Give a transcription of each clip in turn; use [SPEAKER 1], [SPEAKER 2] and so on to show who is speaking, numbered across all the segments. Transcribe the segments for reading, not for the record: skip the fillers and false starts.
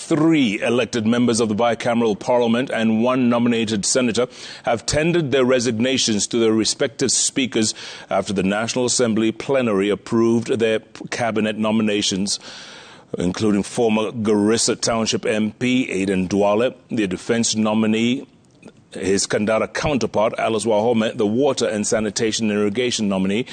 [SPEAKER 1] 3 elected members of the bicameral parliament and 1 nominated senator have tendered their resignations to their respective speakers after the National Assembly plenary approved their cabinet nominations, including former Garissa Township MP Aden Duale, the defense nominee, his Kandara counterpart, Alice Wahome, the water and sanitation and irrigation nominee,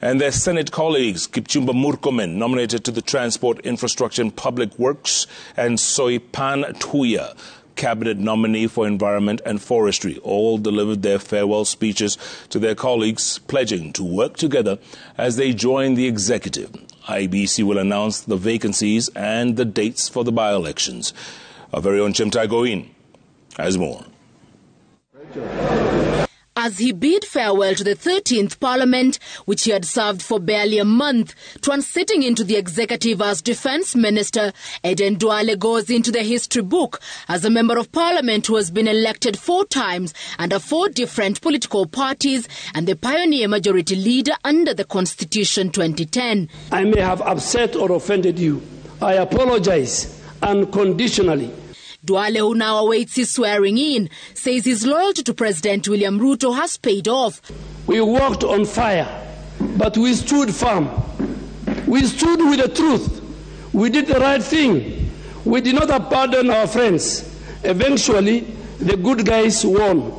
[SPEAKER 1] and their Senate colleagues, Kipchumba Murkomen, nominated to the Transport, Infrastructure and Public Works, and Soipan Tuya, Cabinet nominee for Environment and Forestry, all delivered their farewell speeches to their colleagues, pledging to work together as they join the executive. IEBC will announce the vacancies and the dates for the by-elections. Our very own Chimtai Goin has more.
[SPEAKER 2] As he bid farewell to the 13th Parliament, which he had served for barely a month, transiting into the executive as Defence Minister, Aden Duale goes into the history book as a Member of Parliament who has been elected 4 times under 4 different political parties and the pioneer majority leader under the Constitution 2010.
[SPEAKER 3] I may have upset or offended you. I apologize unconditionally.
[SPEAKER 2] Duale, who now awaits his swearing in, says his loyalty to President William Ruto has paid off.
[SPEAKER 3] We walked on fire, but we stood firm. We stood with the truth. We did the right thing. We did not abandon our friends. Eventually, the good guys won.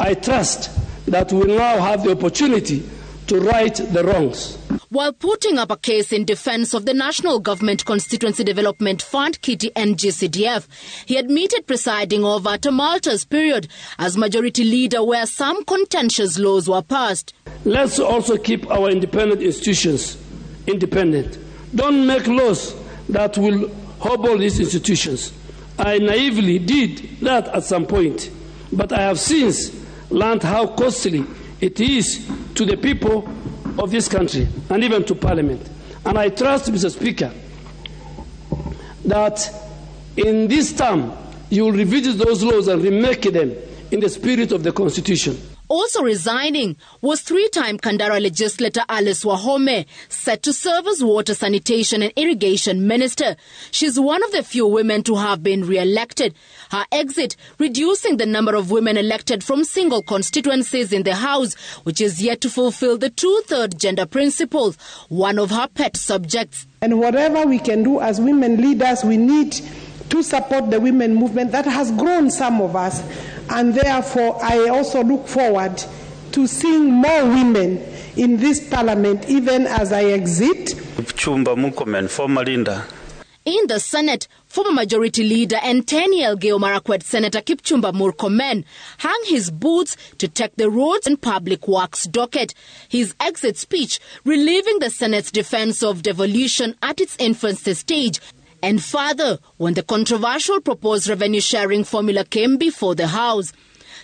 [SPEAKER 3] I trust that we now have the opportunity to right the wrongs.
[SPEAKER 2] While putting up a case in defense of the National Government Constituency Development Fund Kitty NGCDF, he admitted presiding over a tumultuous period as majority leader where some contentious laws were passed.
[SPEAKER 3] Let's also keep our independent institutions independent. Don't make laws that will hobble these institutions. I naively did that at some point, but I have since learned how costly it is to the people of this country and even to Parliament. And I trust, Mr. Speaker, that in this term you will revisit those laws and remake them in the spirit of the Constitution.
[SPEAKER 2] Also resigning was 3-time Kandara legislator Alice Wahome, set to serve as water, sanitation and irrigation minister. She's one of the few women to have been re-elected. Her exit reducing the number of women elected from single constituencies in the House, which is yet to fulfill the 2/3 gender principle, one of her pet subjects.
[SPEAKER 4] And whatever we can do as women leaders, we need to support the women movement that has grown some of us. And therefore, I also look forward to seeing more women in this parliament, even as I exit.
[SPEAKER 5] Kipchumba Murkomen, former leader.
[SPEAKER 2] In the Senate, former majority leader and 10-year Marakwet Senator Kipchumba Murkomen hung his boots to take the roads and public works docket. His exit speech relieving the Senate's defense of devolution at its infancy stage, and further when the controversial proposed revenue-sharing formula came before the House.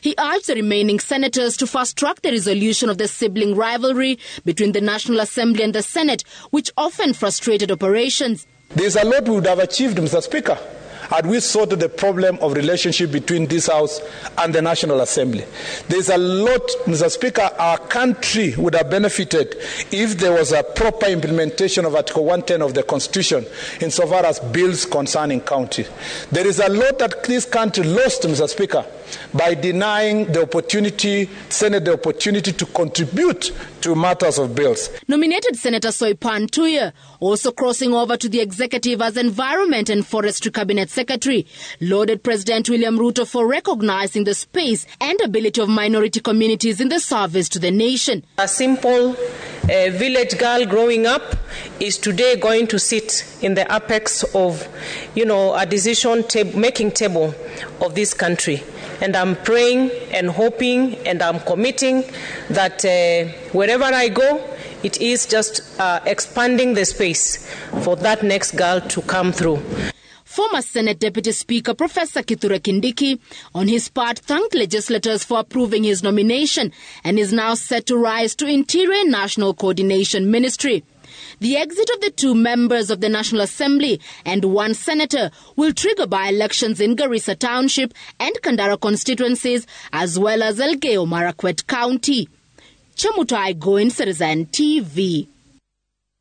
[SPEAKER 2] He urged the remaining senators to fast-track the resolution of the sibling rivalry between the National Assembly and the Senate, which often frustrated operations.
[SPEAKER 6] There's a lot we would have achieved, Mr. Speaker, had we sorted the problem of relationship between this House and the National Assembly. There's a lot, Mr. Speaker, our country would have benefited if there was a proper implementation of Article 110 of the Constitution insofar as bills concerning county. There is a lot that this country lost, Mr. Speaker, by denying the opportunity, Senate the opportunity to contribute to matters of bills.
[SPEAKER 2] Nominated Senator Soipan Tuya, also crossing over to the executive as Environment and Forestry Cabinet Secretary, lauded President William Ruto for recognizing the space and ability of minority communities in the service to the nation.
[SPEAKER 7] A simple village girl growing up is today going to sit in the apex of, a decision-making table of this country. And I'm praying and hoping and I'm committing that wherever I go, it is just expanding the space for that next girl to come through.
[SPEAKER 2] Former Senate Deputy Speaker Professor Kithure Kindiki, on his part, thanked legislators for approving his nomination and is now set to rise to Interior and National Coordination Ministry. The exit of the 2 members of the National Assembly and 1 senator will trigger by-elections in Garissa Township and Kandara constituencies, as well as Elgeyo Marakwet County. Chamutai Goin, Citizen TV.